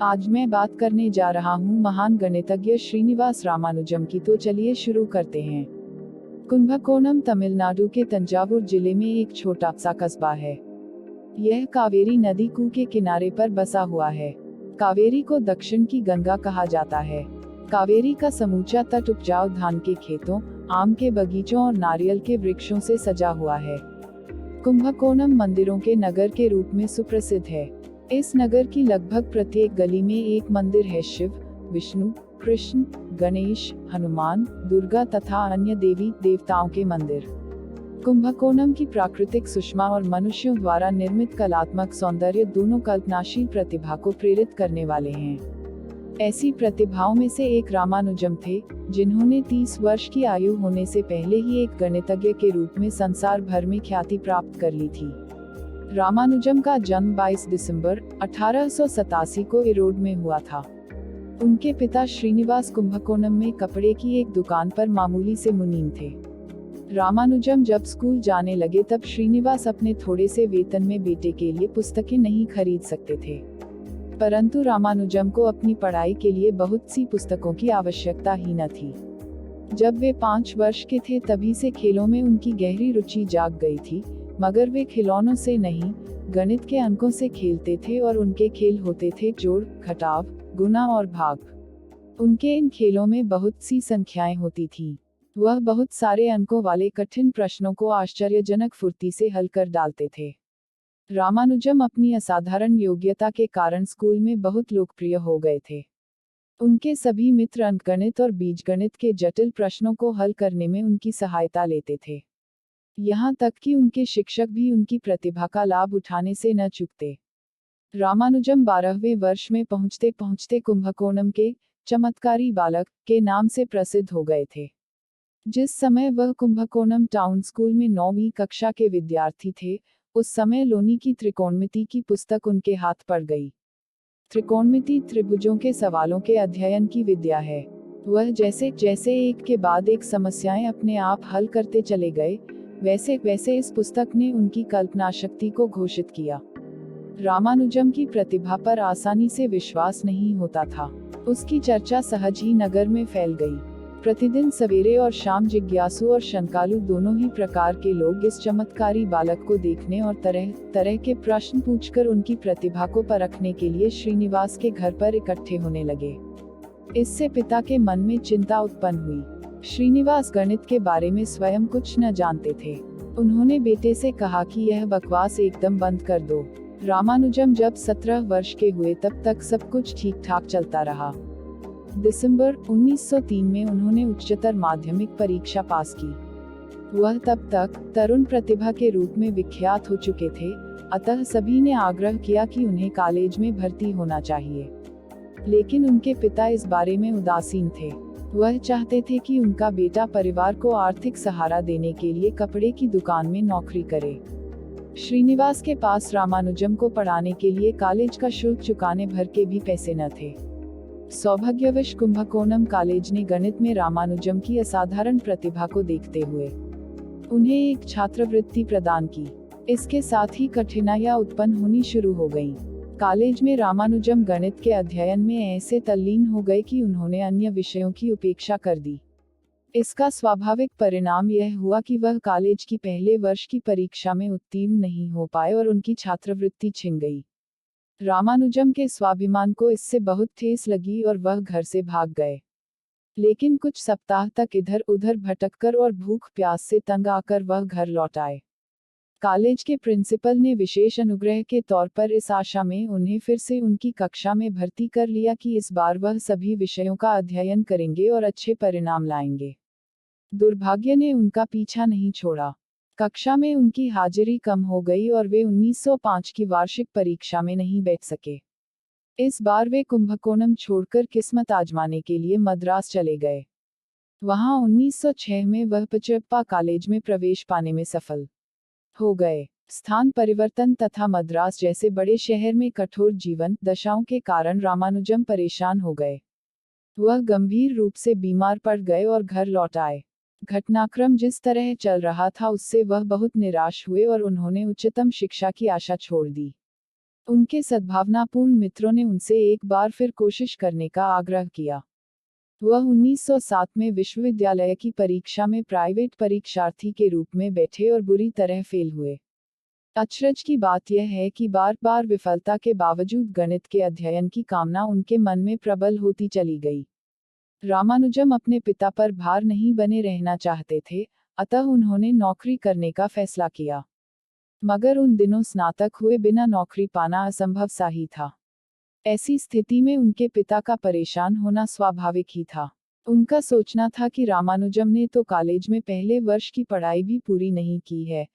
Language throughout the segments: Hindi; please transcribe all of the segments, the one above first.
आज मैं बात करने जा रहा हूँ महान गणितज्ञ श्रीनिवास रामानुजम की। तो चलिए शुरू करते हैं। कुंभकोणम तमिलनाडु के तंजावुर जिले में एक छोटा सा कस्बा है। यह कावेरी नदी कू के किनारे पर बसा हुआ है। कावेरी को दक्षिण की गंगा कहा जाता है। कावेरी का समूचा तट उपजाऊ धान के खेतों, आम के बगीचों और नारियल के वृक्षों से सजा हुआ है। कुंभकोणम मंदिरों के नगर के रूप में सुप्रसिद्ध है। इस नगर की लगभग प्रत्येक गली में एक मंदिर है। शिव, विष्णु, कृष्ण, गणेश, हनुमान, दुर्गा तथा अन्य देवी देवताओं के मंदिर। कुंभकोणम की प्राकृतिक सुषमा और मनुष्यों द्वारा निर्मित कलात्मक सौंदर्य दोनों कल्पनाशील प्रतिभा को प्रेरित करने वाले हैं। ऐसी प्रतिभाओं में से एक रामानुजम थे, जिन्होंने 30 वर्ष की आयु होने से पहले ही एक गणितज्ञ के रूप में संसार भर में ख्याति प्राप्त कर ली थी। रामानुजम का जन्म 22 दिसंबर 1887 को इरोड में हुआ था। उनके पिता श्रीनिवास कुंभकोणम में कपड़े की एक दुकान पर मामूली से मुनीम थे। रामानुजम जब स्कूल जाने लगे तब श्रीनिवास अपने थोड़े से वेतन में बेटे के लिए पुस्तकें नहीं खरीद सकते थे, परंतु रामानुजम को अपनी पढ़ाई के लिए बहुत सी पुस्तकों की आवश्यकता ही न थी। जब वे 5 वर्ष के थे तभी से खेलों में उनकी गहरी रुचि जाग गई थी, मगर वे खिलौनों से नहीं, गणित के अंकों से खेलते थे और उनके खेल होते थे जोड़, घटाव, गुणा और भाग। उनके इन खेलों में बहुत सी संख्याएं होती थीं। वह बहुत सारे अंकों वाले कठिन प्रश्नों को आश्चर्यजनक फुर्ती से हल कर डालते थे। रामानुजम अपनी असाधारण योग्यता के कारण स्कूल में बहुत लोकप्रिय हो गए थे। उनके सभी मित्र अंकगणित और बीजगणित के जटिल प्रश्नों को हल करने में उनकी सहायता लेते थे। यहाँ तक कि उनके शिक्षक भी उनकी प्रतिभा का लाभ उठाने से न चूकते। रामानुजम 12वें वर्ष में पहुँचते पहुँचते कुंभकोणम के चमत्कारी बालक के नाम से प्रसिद्ध हो गए थे। जिस समय वह कुंभकोणम टाउन स्कूल में 9वीं कक्षा के विद्यार्थी थे, उस समय लोनी की त्रिकोणमिति की पुस्तक उनके हाथ पड़ गई। त्रिकोणमिति त्रिभुजों के सवालों के अध्ययन की विद्या है। वह जैसे जैसे एक के बाद एक समस्याएं अपने आप हल करते चले गए, वैसे वैसे इस पुस्तक ने उनकी कल्पना शक्ति को घोषित किया। रामानुजम की प्रतिभा पर आसानी से विश्वास नहीं होता था। उसकी चर्चा सहज ही नगर में फैल गई। प्रतिदिन सवेरे और शाम जिज्ञासु और शंकालु दोनों ही प्रकार के लोग इस चमत्कारी बालक को देखने और तरह तरह के प्रश्न पूछकर उनकी प्रतिभा को परखने के लिए श्रीनिवास के घर पर इकट्ठे होने लगे। इससे पिता के मन में चिंता उत्पन्न हुई। श्रीनिवास गणित के बारे में स्वयं कुछ न जानते थे। उन्होंने बेटे से कहा कि यह बकवास एकदम बंद कर दो। रामानुजम जब 17 वर्ष के हुए तब तक सब कुछ ठीक ठाक चलता रहा। दिसंबर 1903 में उन्होंने उच्चतर माध्यमिक परीक्षा पास की। वह तब तक तरुण प्रतिभा के रूप में विख्यात हो चुके थे, अतः सभी ने आग्रह किया कि उन्हें कॉलेज में भर्ती होना चाहिए। लेकिन उनके पिता इस बारे में उदासीन थे। वह चाहते थे कि उनका बेटा परिवार को आर्थिक सहारा देने के लिए कपड़े की दुकान में नौकरी करे। श्रीनिवास के पास रामानुजम को पढ़ाने के लिए कॉलेज का शुल्क चुकाने भर के भी पैसे न थे। सौभाग्यवश कुंभकोणम कॉलेज ने गणित में रामानुजम की असाधारण प्रतिभा को देखते हुए उन्हें एक छात्रवृत्ति प्रदान की। इसके साथ ही कठिनाइयां उत्पन्न होनी शुरू हो गईं। कॉलेज में रामानुजम गणित के अध्ययन में ऐसे तल्लीन हो गए कि उन्होंने अन्य विषयों की उपेक्षा कर दी। इसका स्वाभाविक परिणाम यह हुआ कि वह कॉलेज की पहले वर्ष की परीक्षा में उत्तीर्ण नहीं हो पाए और उनकी छात्रवृत्ति छिन गई। रामानुजम के स्वाभिमान को इससे बहुत ठेस लगी और वह घर से भाग गए। लेकिन कुछ सप्ताह तक इधर उधर भटककर और भूख प्यास से तंग आकर वह घर लौट आए। कॉलेज के प्रिंसिपल ने विशेष अनुग्रह के तौर पर इस आशा में उन्हें फिर से उनकी कक्षा में भर्ती कर लिया कि इस बार वह सभी विषयों का अध्ययन करेंगे और अच्छे परिणाम लाएंगे। दुर्भाग्य ने उनका पीछा नहीं छोड़ा। कक्षा में उनकी हाजिरी कम हो गई और वे 1905 की वार्षिक परीक्षा में नहीं बैठ सके। इस बार वे कुंभकोणम छोड़कर किस्मत आजमाने के लिए मद्रास चले गए। वहां 1906 में वह पचप्पा कॉलेज में प्रवेश पाने में सफल हो गए। स्थान परिवर्तन तथा मद्रास जैसे बड़े शहर में कठोर जीवन दशाओं के कारण रामानुजम परेशान हो गए। वह गंभीर रूप से बीमार पड़ गए और घर लौट आए। घटनाक्रम जिस तरह चल रहा था उससे वह बहुत निराश हुए और उन्होंने उच्चतम शिक्षा की आशा छोड़ दी। उनके सद्भावनापूर्ण मित्रों ने उनसे एक बार फिर कोशिश करने का आग्रह किया। वह 1907 में विश्वविद्यालय की परीक्षा में प्राइवेट परीक्षार्थी के रूप में बैठे और बुरी तरह फेल हुए। अचरज की बात यह है कि बार बार विफलता के बावजूद गणित के अध्ययन की कामना उनके मन में प्रबल होती चली गई। रामानुजम अपने पिता पर भार नहीं बने रहना चाहते थे, अतः उन्होंने नौकरी करने का फैसला किया। मगर उन दिनों स्नातक हुए बिना नौकरी पाना असंभव सा ही था। ऐसी स्थिति में उनके पिता का परेशान होना स्वाभाविक ही था। उनका सोचना था कि रामानुजम ने तो कॉलेज में पहले वर्ष की पढ़ाई भी पूरी नहीं की है,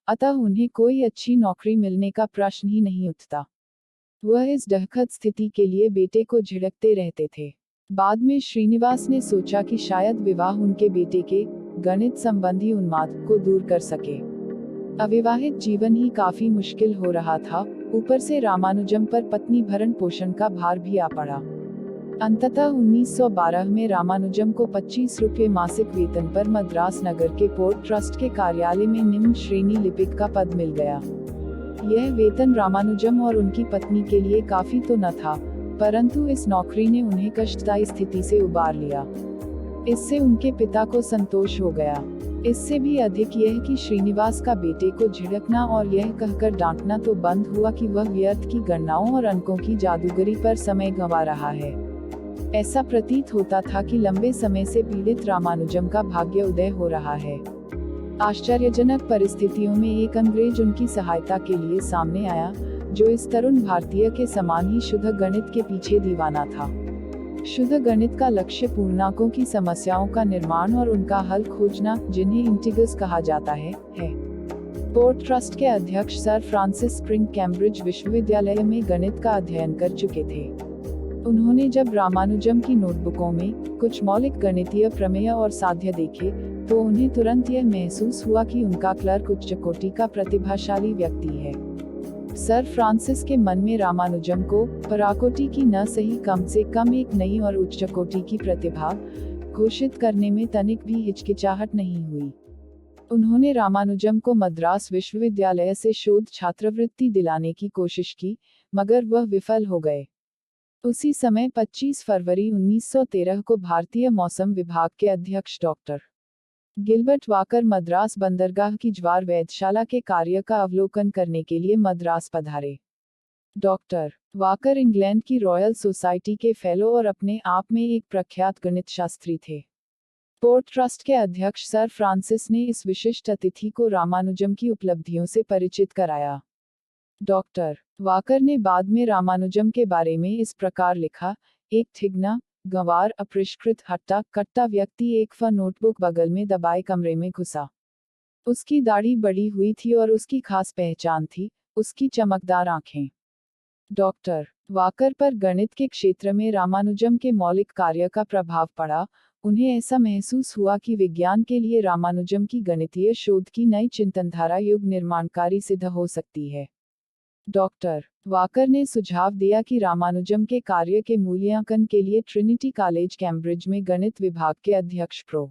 अतः उन्हें कोई अच्छी नौकरी मिलने का प्रश्न ही नहीं उठता। वह इस दहकत स्थिति के लिए बेटे को झिड़कते रहते थे। बाद में श्रीनिवास ने सोचा कि शायद विवाह उनके बेटे के गणित संबंधी उन्माद को दूर कर सके। अविवाहित जीवन ही काफी मुश्किल हो रहा था, ऊपर से रामानुजम पर पत्नी भरण पोषण का भार भी आ पड़ा। अंततः 1912 में रामानुजम को 25 रुपये मासिक वेतन पर मद्रास नगर के पोर्ट ट्रस्ट के कार्यालय में निम्न श्रेणी लिपिक का पद मिल गया। यह वेतन रामानुजम और उनकी पत्नी के लिए काफी तो न था, परंतु इस नौकरी ने उन्हें कष्टदायी स्थिति से उबार लिया। इससे उनके पिता को संतोष हो गया। इससे भी अधिक यह कि श्रीनिवास का बेटे को झिड़कना और यह कहकर डांटना तो बंद हुआ कि वह व्यर्थ की गणनाओं और अंकों की जादूगरी पर समय गंवा रहा है। ऐसा प्रतीत होता था कि लंबे समय से पीड़ित रामानुजम का भाग्य उदय हो रहा है। आश्चर्यजनक परिस्थितियों में एक अंग्रेज उनकी सहायता के लिए सामने आया, जो इस तरुण भारतीय के समान ही शुद्ध गणित के पीछे दीवाना था। शुद्ध गणित का लक्ष्य पूर्णांकों की समस्याओं का निर्माण और उनका हल खोजना, जिन्हें इंटीग्रल्स कहा जाता है। पोर्ट ट्रस्ट के अध्यक्ष सर फ्रांसिस स्प्रिंग कैम्ब्रिज विश्वविद्यालय में गणित का अध्ययन कर चुके थे। उन्होंने जब रामानुजम की नोटबुकों में कुछ मौलिक गणितीय प्रमेय और साध्य देखे, तो उन्हें तुरंत यह महसूस हुआ कि उनका क्लर्क उच्च कोटि का प्रतिभाशाली व्यक्ति है। सर फ्रांसिस के मन में रामानुजम को पराकोटि की न सही कम से कम एक नई और उच्च कोटि की प्रतिभा घोषित करने में तनिक भी हिचकिचाहट नहीं हुई। उन्होंने रामानुजम को मद्रास विश्वविद्यालय से शोध छात्रवृत्ति दिलाने की कोशिश की, मगर वह विफल हो गए। उसी समय 25 फरवरी 1913 को भारतीय मौसम विभाग के अध्यक्ष डॉक्टर गिलबर्ट वाकर मद्रास बंदरगाह की ज्वार वेधशाला के कार्य का अवलोकन करने के लिए मद्रास पधारे। डॉक्टर वाकर इंग्लैंड की रॉयल सोसाइटी के फेलो और अपने आप में एक प्रख्यात गणित शास्त्री थे। पोर्ट ट्रस्ट के अध्यक्ष सर फ्रांसिस ने इस विशिष्ट अतिथि को रामानुजम की उपलब्धियों से परिचित कराया। डॉक्टर वाकर ने बाद में रामानुजम के बारे में इस प्रकार लिखा, एक ठिगना गंवार अपरिष्कृत हट्टा कट्टा व्यक्ति एक नोटबुक बगल में दबाए कमरे में घुसा। उसकी दाढ़ी बड़ी हुई थी और उसकी खास पहचान थी उसकी चमकदार आंखें। डॉक्टर वाकर पर गणित के क्षेत्र में रामानुजम के मौलिक कार्य का प्रभाव पड़ा। उन्हें ऐसा महसूस हुआ कि विज्ञान के लिए रामानुजम की गणितीय शोध की नई चिंतनधारा युग निर्माणकारी सिद्ध हो सकती है। डॉक्टर वाकर ने सुझाव दिया कि रामानुजम के कार्य के मूल्यांकन के लिए ट्रिनिटी कॉलेज कैम्ब्रिज में गणित विभाग के अध्यक्ष प्रो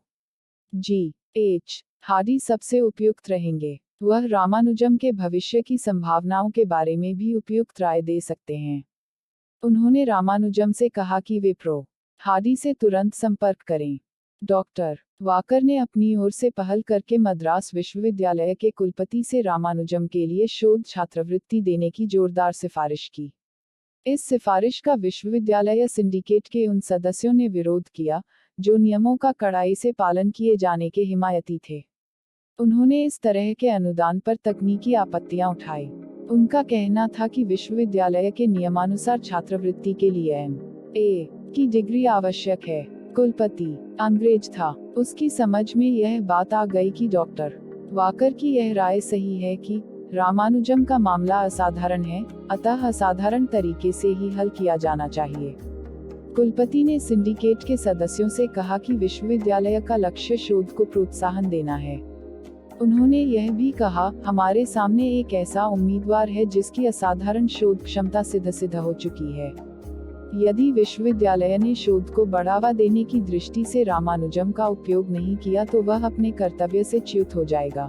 G.H. हार्डी सबसे उपयुक्त रहेंगे। वह रामानुजम के भविष्य की संभावनाओं के बारे में भी उपयुक्त राय दे सकते हैं। उन्होंने रामानुजम से कहा कि वे प्रो हार्डी से तुरंत संपर्क करें। डॉक्टर वाकर ने अपनी ओर से पहल करके मद्रास विश्वविद्यालय के कुलपति से रामानुजम के लिए शोध छात्रवृत्ति देने की जोरदार सिफारिश की। इस सिफारिश का विश्वविद्यालय सिंडिकेट के उन सदस्यों ने विरोध किया, जो नियमों का कड़ाई से पालन किए जाने के हिमायती थे। उन्होंने इस तरह के अनुदान पर तकनीकी आपत्तियां उठाई। उनका कहना था कि विश्वविद्यालय के नियमानुसार छात्रवृत्ति के लिए M.A. की डिग्री आवश्यक है। कुलपति अंग्रेज था। उसकी समझ में यह बात आ गई कि डॉक्टर वाकर की यह राय सही है कि रामानुजम का मामला असाधारण है, अतः असाधारण तरीके से ही हल किया जाना चाहिए। कुलपति ने सिंडिकेट के सदस्यों से कहा कि विश्वविद्यालय का लक्ष्य शोध को प्रोत्साहन देना है। उन्होंने यह भी कहा, हमारे सामने एक ऐसा उम्मीदवार है जिसकी असाधारण शोध क्षमता सिद्ध हो चुकी है। यदि विश्वविद्यालय ने शोध को बढ़ावा देने की दृष्टि से रामानुजम का उपयोग नहीं किया तो वह अपने कर्तव्य से च्युत हो जाएगा।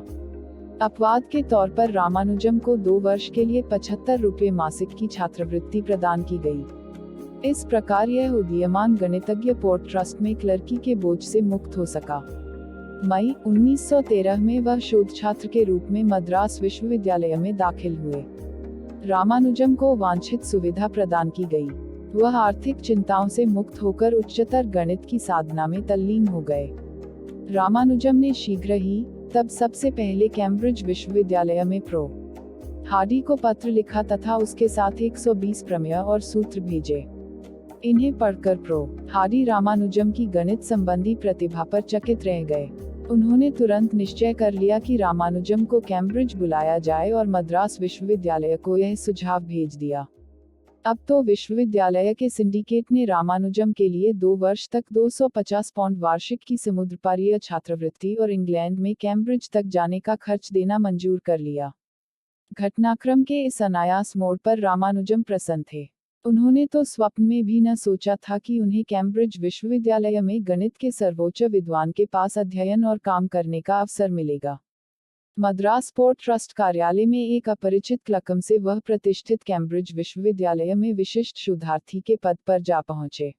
अपवाद के तौर पर रामानुजम को 2 वर्ष के लिए 75 रुपये मासिक की छात्रवृत्ति प्रदान की गई। इस प्रकार यह उदीयमान गणितज्ञ पोर्ट ट्रस्ट में क्लर्की के बोझ से मुक्त हो सका। मई 1913 में वह शोध छात्र के रूप में मद्रास विश्वविद्यालय में दाखिल हुए। रामानुजम को वांछित सुविधा प्रदान की गई। वह आर्थिक चिंताओं से मुक्त होकर उच्चतर गणित की साधना में तल्लीन हो गए। रामानुजम ने शीघ्र ही तब सबसे पहले कैम्ब्रिज विश्वविद्यालय में प्रो. हार्डी को पत्र लिखा तथा उसके साथ 120 प्रमेय और सूत्र भेजे। इन्हें पढ़कर प्रो. हार्डी रामानुजम की गणित संबंधी प्रतिभा पर चकित रह गए। उन्होंने तुरंत निश्चय कर लिया कि रामानुजम को कैम्ब्रिज बुलाया जाए और मद्रास विश्वविद्यालय को यह सुझाव भेज दिया। अब तो विश्वविद्यालय के सिंडिकेट ने रामानुजम के लिए 2 वर्ष तक 250 पाउंड वार्षिक की समुद्रपारीय छात्रवृत्ति और इंग्लैंड में कैम्ब्रिज तक जाने का खर्च देना मंजूर कर लिया। घटनाक्रम के इस अनायास मोड़ पर रामानुजम प्रसन्न थे। उन्होंने तो स्वप्न में भी न सोचा था कि उन्हें कैम्ब्रिज विश्वविद्यालय में गणित के सर्वोच्च विद्वान के पास अध्ययन और काम करने का अवसर मिलेगा। मद्रास पोर्ट ट्रस्ट कार्यालय में एक अपरिचित क्लर्क से वह प्रतिष्ठित कैम्ब्रिज विश्वविद्यालय में विशिष्ट शोधार्थी के पद पर जा पहुंचे।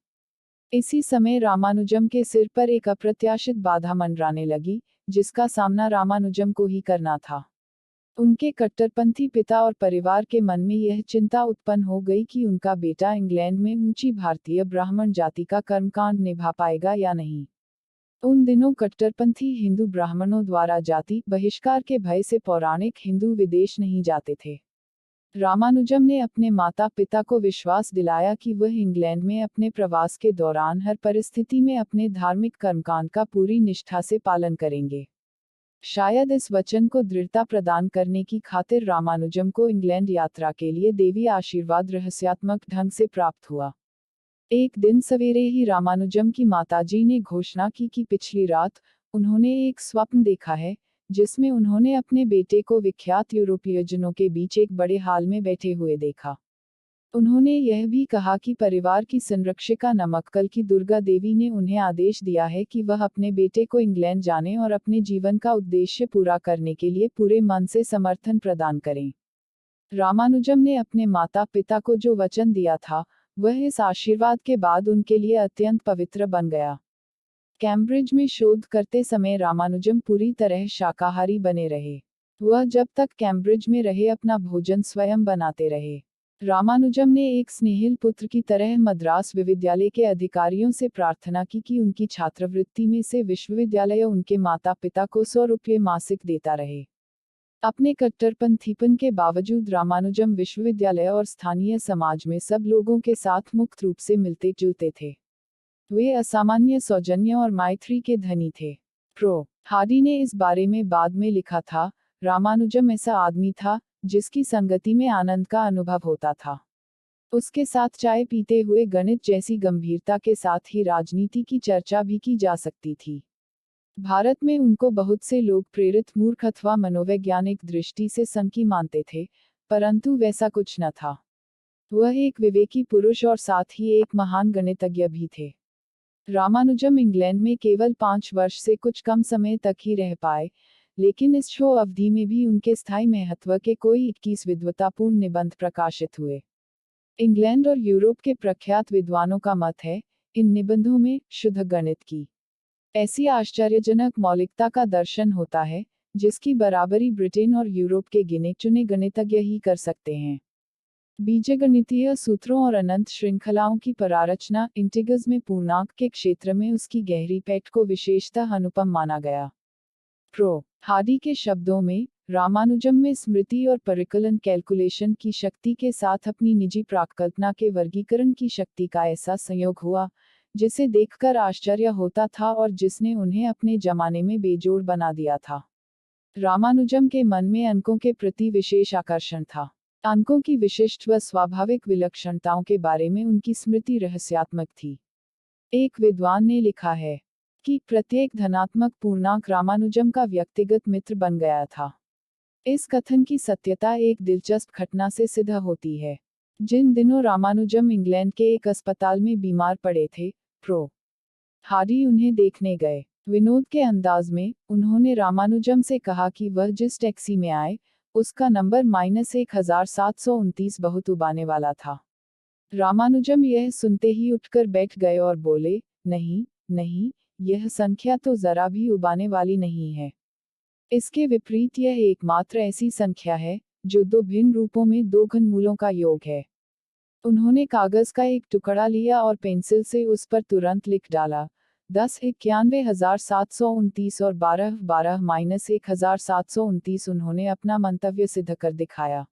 इसी समय रामानुजम के सिर पर एक अप्रत्याशित बाधा मंडराने लगी, जिसका सामना रामानुजम को ही करना था। उनके कट्टरपंथी पिता और परिवार के मन में यह चिंता उत्पन्न हो गई कि उनका बेटा इंग्लैंड में ऊंची भारतीय ब्राह्मण जाति का कर्मकांड निभा पाएगा या नहीं। उन दिनों कट्टरपंथी हिंदू ब्राह्मणों द्वारा जाति बहिष्कार के भय से पौराणिक हिंदू विदेश नहीं जाते थे। रामानुजम ने अपने माता पिता को विश्वास दिलाया कि वह इंग्लैंड में अपने प्रवास के दौरान हर परिस्थिति में अपने धार्मिक कर्मकांड का पूरी निष्ठा से पालन करेंगे। शायद इस वचन को दृढ़ता प्रदान करने की खातिर रामानुजम को इंग्लैंड यात्रा के लिए देवी आशीर्वाद रहस्यात्मक ढंग से प्राप्त हुआ। एक दिन सवेरे ही रामानुजम की माताजी ने घोषणा की कि पिछली रात उन्होंने एक स्वप्न देखा है, जिसमें उन्होंने अपने बेटे को विख्यात यूरोपीय जनों के बीच एक बड़े हाल में बैठे हुए देखा। उन्होंने यह भी कहा कि परिवार की संरक्षिका नमक्कल की दुर्गा देवी ने उन्हें आदेश दिया है कि वह अपने बेटे को इंग्लैंड जाने और अपने जीवन का उद्देश्य पूरा करने के लिए पूरे मन से समर्थन प्रदान करें। रामानुजम ने अपने माता पिता को जो वचन दिया था, वह इस आशीर्वाद के बाद उनके लिए अत्यंत पवित्र बन गया। कैम्ब्रिज में शोध करते समय रामानुजम पूरी तरह शाकाहारी बने रहे। वह जब तक कैम्ब्रिज में रहे अपना भोजन स्वयं बनाते रहे। रामानुजम ने एक स्नेहिल पुत्र की तरह मद्रास विश्वविद्यालय के अधिकारियों से प्रार्थना की कि उनकी छात्रवृत्ति में से विश्वविद्यालय उनके माता पिता को 100 रुपये मासिक देता रहे। अपने कट्टरपंथीपन के बावजूद रामानुजम विश्वविद्यालय और स्थानीय समाज में सब लोगों के साथ मुक्त रूप से मिलते जुलते थे। वे असामान्य सौजन्य और मैत्री के धनी थे। प्रो. हार्डी ने इस बारे में बाद में लिखा था, रामानुजम ऐसा आदमी था जिसकी संगति में आनंद का अनुभव होता था। उसके साथ चाय पीते हुए गणित जैसी गंभीरता के साथ ही राजनीति की चर्चा भी की जा सकती थी। भारत में उनको बहुत से लोग प्रेरित मूर्ख अथवा मनोवैज्ञानिक दृष्टि से संकी मानते थे, परंतु वैसा कुछ न था। वह एक विवेकी पुरुष और साथ ही एक महान गणितज्ञ भी थे। रामानुजम इंग्लैंड में केवल 5 वर्ष से कुछ कम समय तक ही रह पाए, लेकिन इस शो अवधि में भी उनके स्थायी महत्व के कोई 21 विद्वतापूर्ण निबंध प्रकाशित हुए। इंग्लैंड और यूरोप के प्रख्यात विद्वानों का मत है, इन निबंधों में शुद्ध गणित की ऐसी आश्चर्यजनक मौलिकता का दर्शन होता है, जिसकी बराबरी ब्रिटेन और यूरोप के गिने चुने गणितज्ञ ही कर सकते हैं। बीजगणितीय सूत्रों और अनंत श्रृंखलाओं की परारचना इंटीग्रल्स में पूर्णांक के क्षेत्र में उसकी गहरी पैठ को विशेषतः अनुपम माना गया। प्रो. हार्डी के शब्दों में, रामानुजम में स्मृति और परिकलन कैलकुलेशन की शक्ति के साथ अपनी निजी प्राकल्पना के वर्गीकरण की शक्ति का ऐसा संयोग हुआ, जिसे देखकर आश्चर्य होता था और जिसने उन्हें अपने जमाने में बेजोड़ बना दिया था। रामानुजम के मन में अंकों के प्रति विशेष आकर्षण था। अंकों की विशिष्ट व स्वाभाविक विलक्षणताओं के बारे में उनकी स्मृति रहस्यात्मक थी। एक विद्वान ने लिखा है कि प्रत्येक धनात्मक पूर्णांक रामानुजम का व्यक्तिगत मित्र बन गया था। इस कथन की सत्यता एक दिलचस्प घटना से सिद्ध होती है। जिन दिनों रामानुजम इंग्लैंड के एक अस्पताल में बीमार पड़े थे, प्रो. हार्डी उन्हें देखने गए। विनोद के अंदाज में उन्होंने रामानुजम से कहा कि वह जिस टैक्सी में आए उसका नंबर -1729 बहुत उबाने वाला था। रामानुजम यह सुनते ही उठकर बैठ गए और बोले, नहीं नहीं, यह संख्या तो जरा भी उबाने वाली नहीं है। इसके विपरीत यह एकमात्र ऐसी संख्या है जो दो भिन्न रूपों में दो घनमूलों का योग है। उन्होंने कागज का एक टुकड़ा लिया और पेंसिल से उस पर तुरंत लिख डाला 1091,729 और 12,12 -1729। उन्होंने अपना मंतव्य सिद्ध कर दिखाया।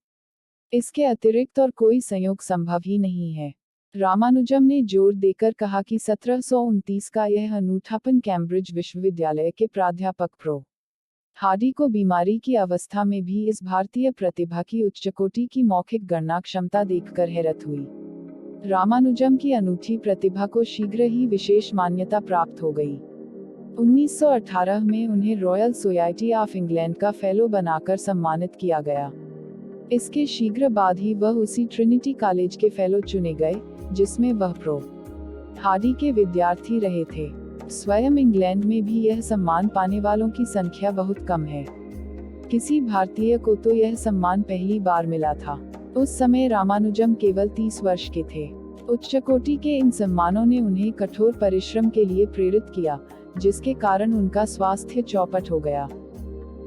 इसके अतिरिक्त और कोई संयोग संभव ही नहीं है। रामानुजम ने जोर देकर कहा कि 1729 का यह अनूठापन कैम्ब्रिज विश्वविद्यालय के प्राध्यापक प्रो हार्डी को बीमारी की अवस्था में भी इस भारतीय प्रतिभा की उच्चकोटि की मौखिक गणना क्षमता देखकर हैरत हुई। रामानुजम की अनूठी प्रतिभा को शीघ्र ही विशेष मान्यता प्राप्त हो गई। 1918 में उन्हें रॉयल सोसाइटी ऑफ इंग्लैंड का फेलो बनाकर सम्मानित किया गया। इसके शीघ्र बाद ही वह उसी ट्रिनिटी कॉलेज के फेलो चुने गए जिसमें वह प्रो हार्डी के विद्यार्थी रहे थे। स्वयं इंग्लैंड में भी यह सम्मान पाने वालों की संख्या बहुत कम है। किसी भारतीय को तो यह सम्मान पहली बार मिला था। उस समय रामानुजम केवल 30 वर्ष के थे। उच्चकोटि के इन सम्मानों ने उन्हें कठोर परिश्रम के लिए प्रेरित किया, जिसके कारण उनका स्वास्थ्य चौपट हो गया।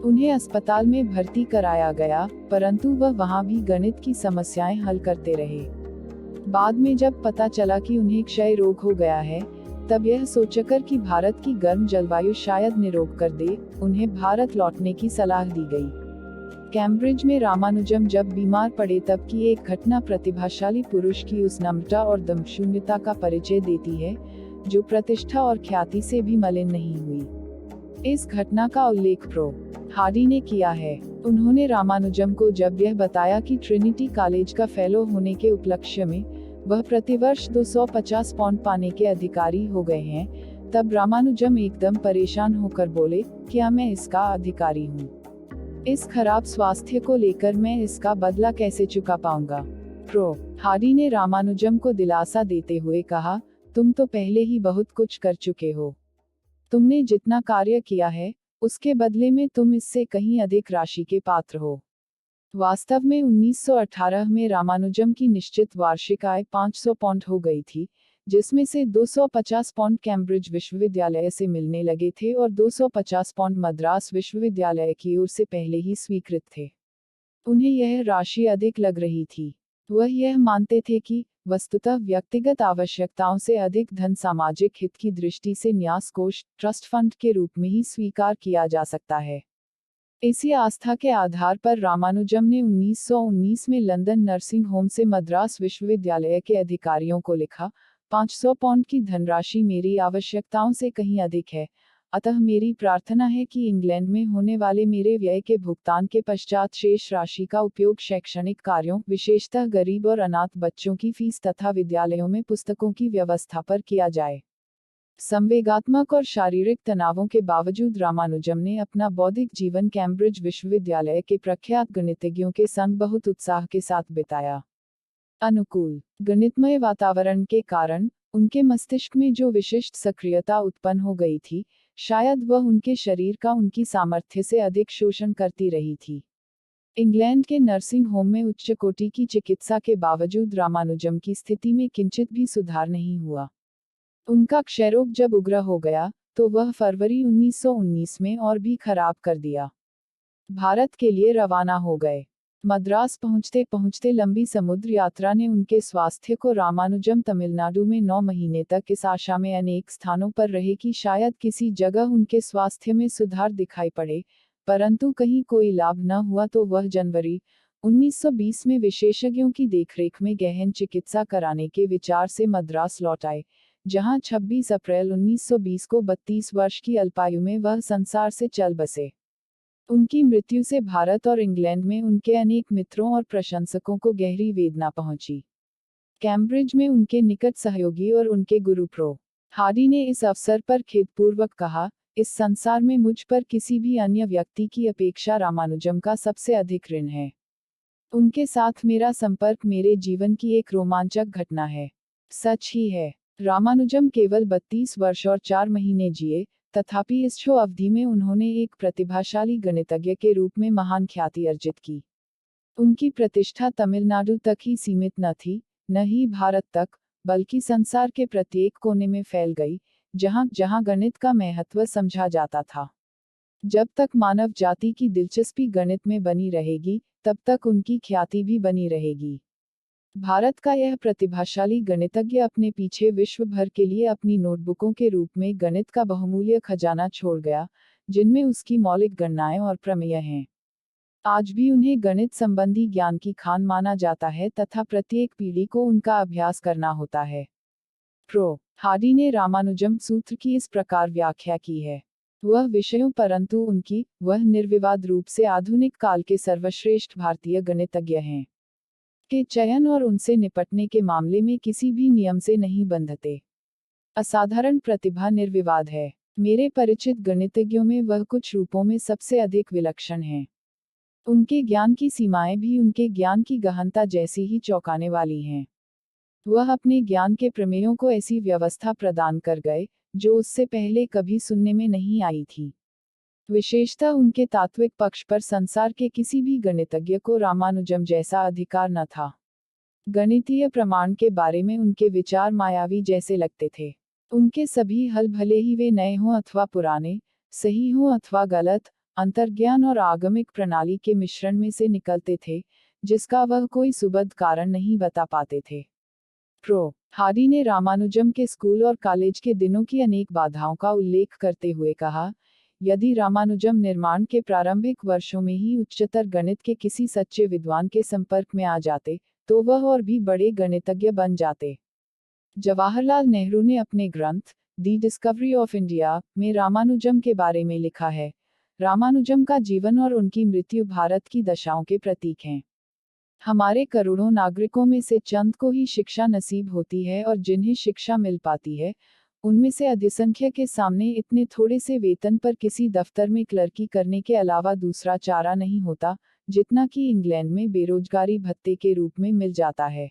उन्हें अस्पताल में भर्ती कराया गया, परंतु वह वहां भी गणित की समस्याएं हल करते रहे। बाद में जब पता चला कि उन्हें क्षय रोग हो गया है, तब यह सोचकर कि भारत की गर्म जलवायु शायद निरोग कर दे, उन्हें भारत लौटने की सलाह दी गई। कैम्ब्रिज में रामानुजम जब बीमार पड़े तब की एक घटना प्रतिभाशाली पुरुष की उस नम्रता और दमशून्यता का परिचय देती है, जो प्रतिष्ठा और ख्याति से भी मलिन नहीं हुई। इस घटना का उल्लेख प्रो हार्डी ने किया है। उन्होंने रामानुजम को जब यह बताया कि ट्रिनिटी कॉलेज का फेलो होने के उपलक्ष्य में वह प्रतिवर्ष 250 पाउंड पाने के अधिकारी हो गए हैं, तब रामानुजम एकदम परेशान होकर बोले, क्या मैं इसका अधिकारी हूँ? इस खराब स्वास्थ्य को लेकर मैं इसका बदला कैसे चुका पाऊंगा? प्रो हार्डी ने रामानुजम को दिलासा देते हुए कहा, तुम तो पहले ही बहुत कुछ कर चुके हो। तुमने जितना कार्य किया है, उसके बदले में तुम इससे कहीं अधिक राशि के पात्र हो। वास्तव में 1918 में रामानुजम की निश्चित वार्षिक आय 500 पाउंड हो गई थी, जिसमें से 250 पाउंड कैम्ब्रिज विश्वविद्यालय से मिलने लगे थे और 250 पाउंड मद्रास विश्वविद्यालय की ओर से पहले ही स्वीकृत थे। उन्हें यह राशि अधिक लग रही थी। वह यह मानते थे कि वस्तुतः व्यक्तिगत आवश्यकताओं से अधिक धन सामाजिक हित की दृष्टि से न्यास कोष ट्रस्ट फंड के रूप में ही स्वीकार किया जा सकता है। इसी आस्था के आधार पर रामानुजम ने 1919 में लंदन नर्सिंग होम से मद्रास विश्वविद्यालय के अधिकारियों को लिखा, 500 पाउंड की धनराशि मेरी आवश्यकताओं से कहीं अधिक है, अतः मेरी प्रार्थना है कि इंग्लैंड में होने वाले मेरे व्यय के भुगतान के पश्चात शेष राशि का उपयोग शैक्षणिक कार्यों, विशेषतः गरीब और अनाथ बच्चों की फीस तथा विद्यालयों में पुस्तकों की व्यवस्था पर किया जाए। संवेगात्मक और शारीरिक तनावों के बावजूद रामानुजम ने अपना बौद्धिक जीवन कैम्ब्रिज विश्वविद्यालय के प्रख्यात गणितज्ञों के संग बहुत उत्साह के साथ बिताया। अनुकूल गणितमय वातावरण के कारण उनके मस्तिष्क में जो विशिष्ट सक्रियता उत्पन्न हो गई थी, शायद वह उनके शरीर का उनकी सामर्थ्य से अधिक शोषण करती रही थी। इंग्लैंड के नर्सिंग होम में उच्च कोटि की चिकित्सा के बावजूद रामानुजम की स्थिति में किंचित भी सुधार नहीं हुआ। उनका क्षयरोग जब उग्र हो गया, तो वह फरवरी 1919 में और भी खराब कर दिया। भारत के लिए रवाना हो गए। मद्रास पहुंचते पहुंचते लंबी समुद्र यात्रा ने उनके स्वास्थ्य को रामानुजम तमिलनाडु में 9 महीने तक इस आशा में अनेक स्थानों पर रहे कि शायद किसी जगह उनके स्वास्थ्य में सुधार दिखाई पड़े, परंतु कहीं कोई लाभ न हुआ तो वह जनवरी 1920 में विशेषज्ञों की देखरेख में गहन चिकित्सा कराने के विचार से मद्रास लौट आए, जहां 26 अप्रैल 1920 को 32 वर्ष की अल्पायु में वह संसार से चल बसे। उनकी मृत्यु से भारत और इंग्लैंड में उनके अनेक मित्रों और प्रशंसकों को गहरी वेदना पहुंची। कैम्ब्रिज में उनके निकट सहयोगी और उनके गुरु प्रो हार्डी ने इस अवसर पर खेदपूर्वक कहा, इस संसार में मुझ पर किसी भी अन्य व्यक्ति की अपेक्षा रामानुजम का सबसे अधिक ऋण है। उनके साथ मेरा संपर्क मेरे जीवन की एक रोमांचक घटना है। सच ही है। रामानुजम केवल 32 वर्ष और 4 महीने जिए, तथापि इस शो अवधि में उन्होंने एक प्रतिभाशाली गणितज्ञ के रूप में महान ख्याति अर्जित की। उनकी प्रतिष्ठा तमिलनाडु तक ही सीमित न थी, न ही भारत तक, बल्कि संसार के प्रत्येक कोने में फैल गई, जहां जहां गणित का महत्व समझा जाता था। जब तक मानव जाति की दिलचस्पी गणित में बनी रहेगी, तब तक उनकी ख्याति भी बनी रहेगी। भारत का यह प्रतिभाशाली गणितज्ञ अपने पीछे विश्व भर के लिए अपनी नोटबुकों के रूप में गणित का बहुमूल्य खजाना छोड़ गया, जिनमें उसकी मौलिक गणनाएं और प्रमेय हैं। आज भी उन्हें गणित संबंधी ज्ञान की खान माना जाता है तथा प्रत्येक पीढ़ी को उनका अभ्यास करना होता है। प्रो. हार्डी ने रामानुजम सूत्र की इस प्रकार व्याख्या की है। वह विषयों परंतु वह निर्विवाद रूप से आधुनिक काल के सर्वश्रेष्ठ भारतीय गणितज्ञ हैं। के चयन और उनसे निपटने के मामले में किसी भी नियम से नहीं बंधते। असाधारण प्रतिभा निर्विवाद है। मेरे परिचित गणितज्ञों में वह कुछ रूपों में सबसे अधिक विलक्षण हैं। उनके ज्ञान की सीमाएं भी उनके ज्ञान की गहनता जैसी ही चौंकाने वाली हैं। वह अपने ज्ञान के प्रमेयों को ऐसी व्यवस्था प्रदान कर गए, जो उससे पहले कभी सुनने में नहीं आई थी। विशेषतः उनके तात्विक पक्ष पर संसार के किसी भी गणितज्ञ को रामानुजम जैसा अधिकार न था। गणितीय प्रमाण के बारे में उनके विचार मायावी जैसे लगते थे। उनके सभी हल भले ही वे नए हों अथवा पुराने, सही हों अथवा गलत, अंतर्ज्ञान और आगमिक प्रणाली के मिश्रण में से निकलते थे, जिसका वह कोई सुबद्ध कारण नहीं बता पाते थे। प्रो. हार्डी ने रामानुजम के स्कूल और कॉलेज के दिनों की अनेक बाधाओं का उल्लेख करते हुए कहा, यदि रामानुजम निर्माण के प्रारंभिक वर्षों में ही उच्चतर गणित के किसी सच्चे विद्वान के संपर्क में आ जाते, तो वह और भी बड़े गणितज्ञ बन जाते। जवाहरलाल नेहरू ने अपने ग्रंथ दी डिस्कवरी ऑफ इंडिया में रामानुजम के बारे में लिखा है, रामानुजम का जीवन और उनकी मृत्यु भारत की दशाओं के प्रतीक हैं। हमारे करोड़ों नागरिकों में से चंद को ही शिक्षा नसीब होती है और जिन्हें शिक्षा मिल पाती है, उनमें से अधिसंख्यक के सामने इतने थोड़े से वेतन पर किसी दफ्तर में क्लर्की करने के अलावा दूसरा चारा नहीं होता, जितना कि इंग्लैंड में बेरोजगारी भत्ते के रूप में मिल जाता है।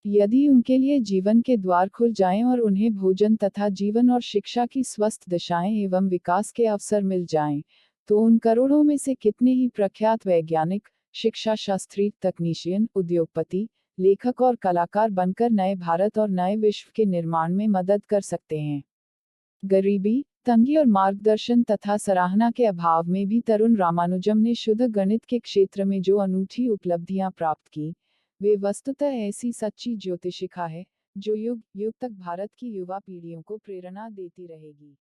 यदि उनके लिए जीवन के द्वार खुल जाएं और उन्हें भोजन तथा जीवन और शिक्षा की स्वस्थ दिशाएं एवं विकास के अवसर मिल जाएं, तो उन करोड़ों में से कितने ही प्रख्यात वैज्ञानिक, शिक्षा शास्त्री, तकनीशियन, उद्योगपति, लेखक और कलाकार बनकर नए भारत और नए विश्व के निर्माण में मदद कर सकते हैं। गरीबी, तंगी और मार्गदर्शन तथा सराहना के अभाव में भी तरुण रामानुजम ने शुद्ध गणित के क्षेत्र में जो अनूठी उपलब्धियां प्राप्त की, वे वस्तुतः ऐसी सच्ची ज्योतिषिखा है, जो युग युग तक भारत की युवा पीढ़ियों को प्रेरणा देती रहेगी।